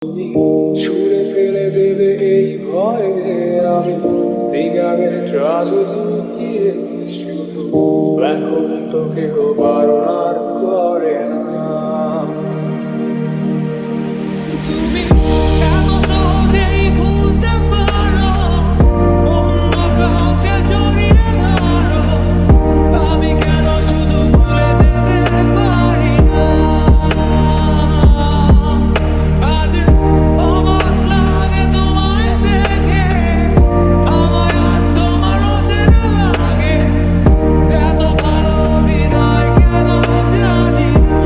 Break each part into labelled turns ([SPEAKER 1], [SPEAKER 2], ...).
[SPEAKER 1] তুমি ছুঁড়ে ফেলে দেবে এই ভয়ে আমি সিগারেট রাজু লুকিয়ে শুধু এখন তো কেউ বারণ আর করে না।
[SPEAKER 2] তুমি এত সহজেই ভুলতে পারো, অন্য কাউকে জড়িয়ে ধরো, আমি কেন শুধু ভুলে যেতে পারি না? আজ অবাক লাগে তোমায় দেখে, আমায় আজ তোমার অচেনা লাগে, এত ভালো অভিনয় কেন জানি না।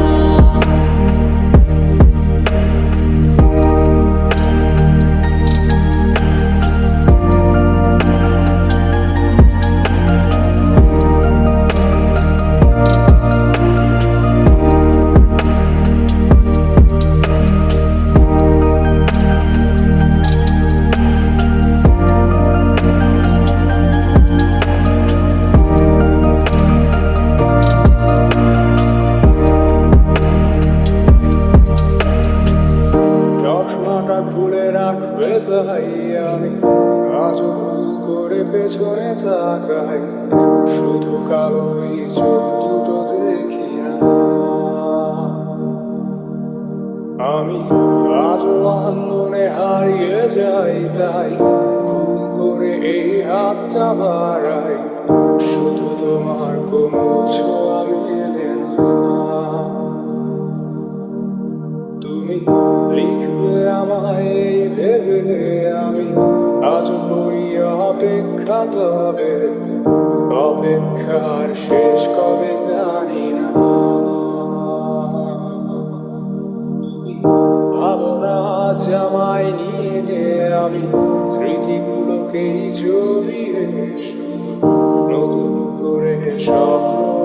[SPEAKER 1] চশমাটা খুলে রাখবে তাই আমি আজও ভুল করে পেছনে তাকাই, শুধু কালোই চোখ দুটো দেখি না। আমি আজও আন্দোলনে হারিয়ে যাই, তাই ভুল করে এই হাতটা বাড়াই, শুধু তোমার কোমল ছোঁয়া মেলে না। তুমি লিখবে আমায় এই ভেবে আমি আজ করি অপেক্ষা, তবে অপেক্ষার শেষ কবে জানি না। তুমি ভাবো না আজ আমায় নিয়ে আমি স্মৃতিগুলোকেই জড়িয়ে শুধু নতুন করে স্বপ্ন